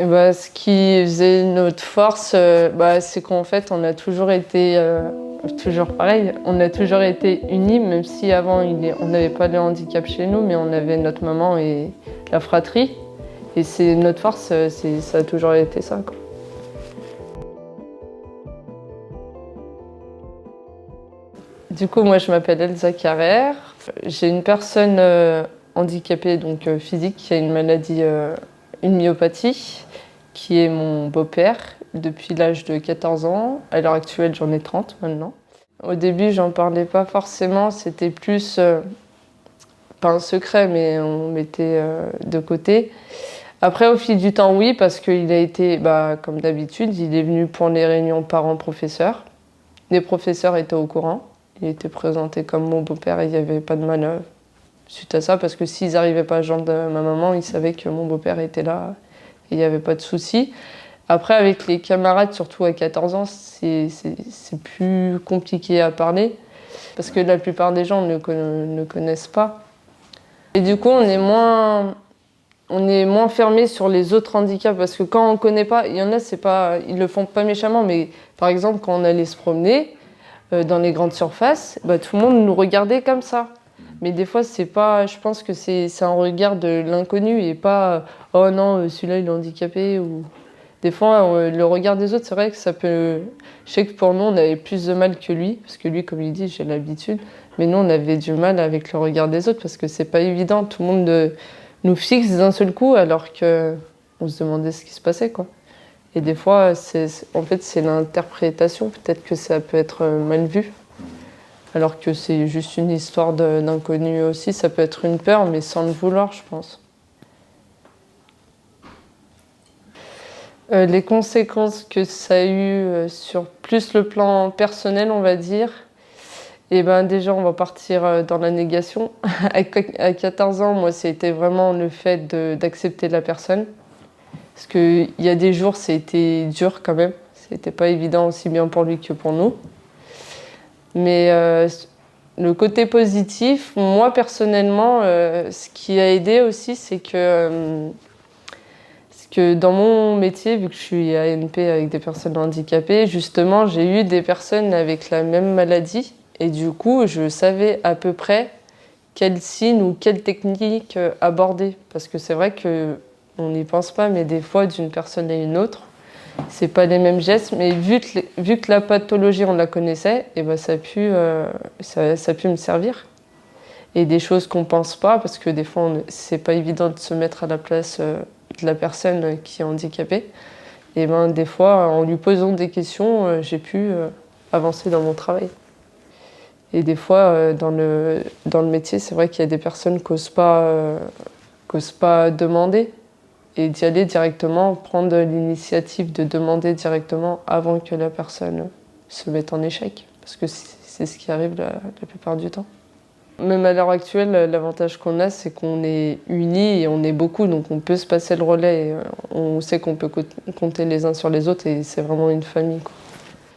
Et bah, ce qui faisait notre force, c'est qu'en fait, on a toujours été, toujours pareil, on a toujours été unis, même si avant, on n'avait pas de handicap chez nous, mais on avait notre maman et la fratrie. Et c'est notre force, ça a toujours été ça, quoi. Du coup, moi, je m'appelle Elsa Carrère. J'ai une personne handicapée, donc physique, qui a une maladie, une myopathie, qui est mon beau-père depuis l'âge de 14 ans. À l'heure actuelle, j'en ai 30 maintenant. Au début, j'en parlais pas forcément, c'était plus, pas un secret, mais on mettait de côté. Après, au fil du temps, oui, parce qu'il a été, comme d'habitude, il est venu pour les réunions parents-professeurs. Les professeurs étaient au courant. Il était présenté comme mon beau-père et il n'y avait pas de manœuvre suite à ça, parce que s'ils n'arrivaient pas à joindre ma maman, ils savaient que mon beau-père était là et il n'y avait pas de souci. Après, avec les camarades, surtout à 14 ans, c'est plus compliqué à parler, parce que la plupart des gens ne connaissent pas. Et du coup, on est moins fermé sur les autres handicaps, parce que quand on ne connaît pas, il y en a, ils le font pas méchamment, mais par exemple, quand on allait se promener, dans les grandes surfaces, tout le monde nous regardait comme ça. Mais des fois, je pense que c'est un regard de l'inconnu et pas oh non, celui-là il est handicapé. Ou des fois, le regard des autres, c'est vrai que ça peut. Je sais que pour nous, on avait plus de mal que lui, parce que lui, comme il dit, j'ai l'habitude. Mais nous, on avait du mal avec le regard des autres parce que c'est pas évident. Tout le monde nous fixe d'un seul coup, alors que on se demandait ce qui se passait, quoi. Et des fois, en fait, c'est l'interprétation. Peut-être que ça peut être mal vu. Alors que c'est juste une histoire d'inconnu aussi. Ça peut être une peur, mais sans le vouloir, je pense. Les conséquences que ça a eu sur plus le plan personnel, on va dire. Et déjà, on va partir dans la négation. À 14 ans, moi, c'était vraiment le fait d'accepter la personne. Parce qu'il y a des jours, c'était dur quand même. C'était pas évident aussi bien pour lui que pour nous. Mais le côté positif, moi personnellement, ce qui a aidé aussi, c'est que dans mon métier, vu que je suis ANP avec des personnes handicapées, justement, j'ai eu des personnes avec la même maladie. Et du coup, je savais à peu près quel signe ou quelle technique aborder. Parce que c'est vrai qu'on n'y pense pas, mais des fois, d'une personne à une autre, c'est pas les mêmes gestes, mais vu que la pathologie, on la connaissait, et ça a pu me servir. Et des choses qu'on pense pas, parce que des fois, c'est pas évident de se mettre à la place de la personne qui est handicapée. Et des fois, en lui posant des questions, j'ai pu avancer dans mon travail. Et des fois, dans le métier, c'est vrai qu'il y a des personnes qui n'osent pas demander. Et d'y aller directement, prendre l'initiative de demander directement avant que la personne se mette en échec. Parce que c'est ce qui arrive la plupart du temps. Même à l'heure actuelle, l'avantage qu'on a, c'est qu'on est unis et on est beaucoup, donc on peut se passer le relais. On sait qu'on peut compter les uns sur les autres et c'est vraiment une famille, quoi.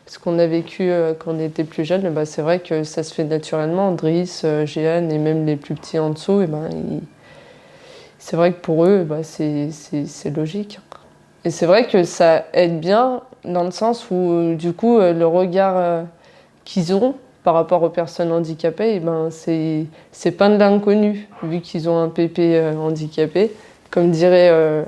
Ce qu'on a vécu quand on était plus jeune, c'est vrai que ça se fait naturellement. Driss, Jeanne et même les plus petits en dessous, c'est vrai que pour eux, c'est logique. Et c'est vrai que ça aide bien dans le sens où, du coup, le regard qu'ils ont par rapport aux personnes handicapées, c'est pas de l'inconnu, vu qu'ils ont un pépé handicapé. Comme dirait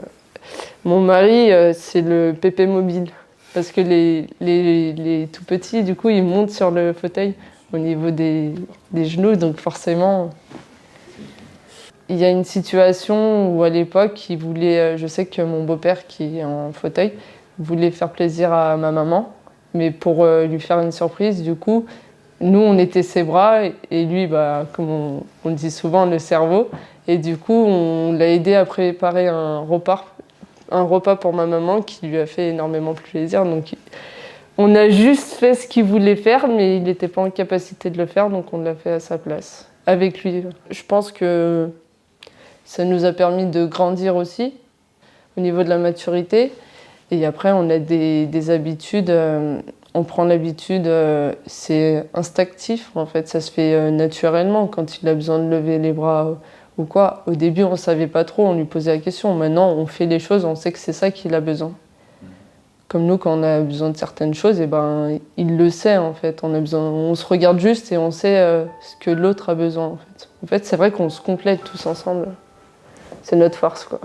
mon mari, c'est le pépé mobile. Parce que les tout petits, du coup, ils montent sur le fauteuil au niveau des genoux, donc forcément. Il y a une situation où à l'époque, je sais que mon beau-père qui est en fauteuil voulait faire plaisir à ma maman, mais pour lui faire une surprise, du coup, nous on était ses bras et lui, comme on dit souvent, le cerveau. Et du coup, on l'a aidé à préparer un repas pour ma maman qui lui a fait énormément plaisir. Donc, on a juste fait ce qu'il voulait faire, mais il n'était pas en capacité de le faire, donc on l'a fait à sa place, avec lui. Je pense que ça nous a permis de grandir aussi au niveau de la maturité. Et après, on a des habitudes. On prend l'habitude, c'est instinctif en fait. Ça se fait naturellement quand il a besoin de lever les bras ou quoi. Au début, on savait pas trop, on lui posait la question. Maintenant, on fait les choses, on sait que c'est ça qu'il a besoin. Comme nous, quand on a besoin de certaines choses, et ben, il le sait en fait. On se regarde juste et on sait ce que l'autre a besoin en fait. En fait, c'est vrai qu'on se complète tous ensemble. C'est notre force quoi.